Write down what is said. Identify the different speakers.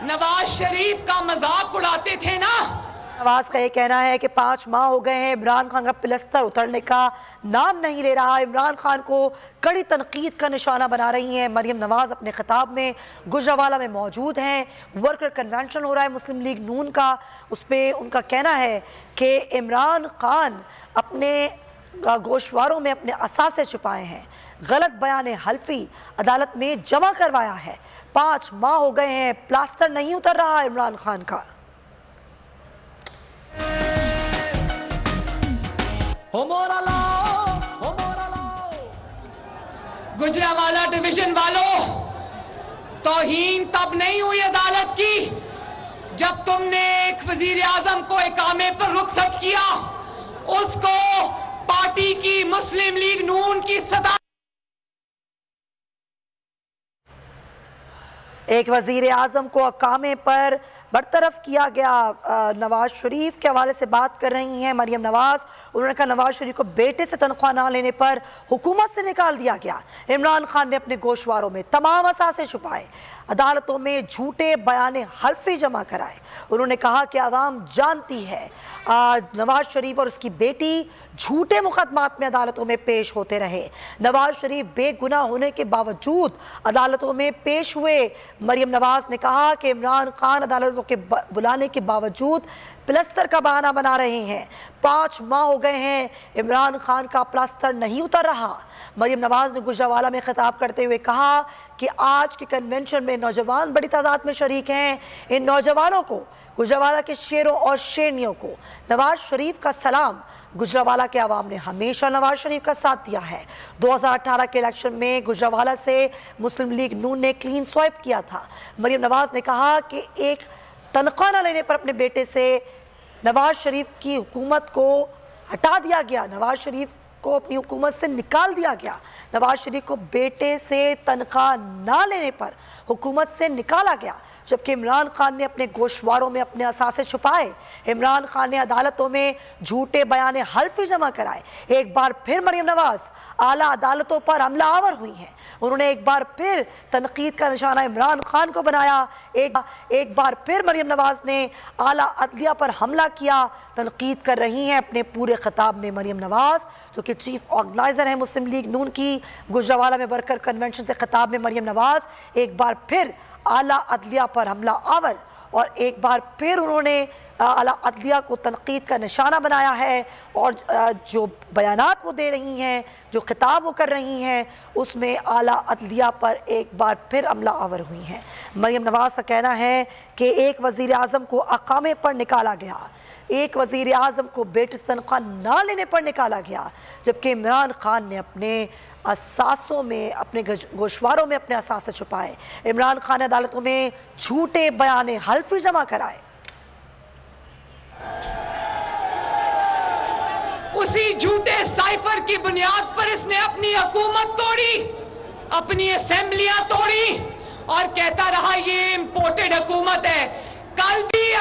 Speaker 1: नवाज शरीफ का मजाक उड़ाते थे ना।
Speaker 2: नवाज का ये कहना है कि 5 माह हो गए हैं, इमरान खान का पिलस्तर उतरने का नाम नहीं ले रहा। इमरान खान को कड़ी तनकीद का निशाना बना रही हैं। मरियम नवाज अपने खिताब में गुजरावाला में मौजूद हैं। वर्कर कन्वेंशन हो रहा है मुस्लिम लीग नून का, उस पर उनका कहना है कि इमरान खान अपने गोशवारों में अपने असासे छुपाए हैं, गलत बयान हल्फी अदालत में जमा करवाया है। 5 माह हो गए हैं, प्लास्टर नहीं उतर रहा इमरान खान का।
Speaker 1: गुजरावाला डिवीजन वालों, तौहीन तब नहीं हुई अदालत की जब तुमने एक वजीर आजम को इकामे पर रुखसत किया, उसको पार्टी की मुस्लिम लीग नून की सदा।
Speaker 2: एक वजीर आजम को अकामे पर बरतरफ किया गया। नवाज शरीफ के हवाले से बात कर रही हैं मरियम नवाज। उन्होंने कहा नवाज शरीफ को बेटे से तनख्वाह ना लेने पर हुकूमत से निकाल दिया गया। इमरान खान ने अपने गोशवारों में तमाम असासे छुपाए, अदालतों में झूठे बयाने हल्फी जमा कराए। उन्होंने कहा कि आवाम जानती है नवाज शरीफ और उसकी बेटी झूठे मुकदमात में अदालतों में पेश होते रहे। नवाज शरीफ बेगुनाह होने के बावजूद अदालतों में पेश हुए। मरियम नवाज ने कहा कि इमरान खान अदालतों के बुलाने के बावजूद प्लास्टर का बहाना बना रहे हैं। 5 माह हो गए हैं, इमरान खान का प्लास्टर नहीं उतर रहा। मरियम नवाज ने गुजरावाला में खिताब करते हुए कहा कि आज के कन्वेंशन में नौजवान बड़ी तादाद में शरीक हैं। इन नौजवानों को, गुजरावाला के शेरों और शेरनियों को नवाज शरीफ का सलाम। गुजरावाला के अवाम ने हमेशा नवाज शरीफ का साथ दिया है। 2018 के इलेक्शन में गुजरावाला से मुस्लिम लीग नून ने क्लीन स्वाइप किया था। मरियम नवाज ने कहा कि एक तनख्वाह न लेने पर अपने बेटे से नवाज शरीफ की हुकूमत को हटा दिया गया, नवाज शरीफ को अपनी हुकूमत से निकाल दिया गया। नवाज शरीफ को बेटे से तनख्वाह ना लेने पर हुकूमत से निकाला गया, जबकि इमरान खान ने अपने गोशवारों में अपने असासे छुपाए। इमरान खान ने अदालतों में झूठे बयाने हल्फी जमा कराए। एक बार फिर मरियम नवाज आला अदालतों पर हमला आवर हुई हैं। उन्होंने एक बार फिर तनकीद का निशाना इमरान खान को बनाया। एक बार फिर मरियम नवाज ने आला अदलिया पर हमला किया। तनकीद कर रही हैं अपने पूरे खिताब में मरियम नवाज, जो कि चीफ ऑर्गेनाइजर है मुस्लिम लीग नून की। गुजरावाला में वर्कर कन्वेंशन से खिताब में मरियम नवाज एक बार फिर आला अदलिया पर हमला आवर, और एक बार फिर उन्होंने आला अदलिया को तनकीद का निशाना बनाया है। और जो बयानात वो दे रही हैं, जो खिताब वो कर रही हैं, उसमें आला अदलिया पर एक बार फिर हमला आवर हुई हैं। मरियम नवाज का कहना है कि एक वज़ीर आज़म को अकामे पर निकाला गया, एक वज़ीर आज़म को बेटे से तनख्वाह ना लेने पर निकाला गया, जबकि इमरान खान ने अपने असासों में, अपने गोशवारों में अपने असासे छुपाए। इमरान खान ने अदालतों में झूठे बयाने हल्फी जमा कराए।
Speaker 1: उसी झूठे साइफर की बुनियाद पर इसने अपनी हुकूमत तोड़ी, अपनी असेंबलियां तोड़ी और कहता रहा ये इंपोर्टेड हुकूमत है। कल भी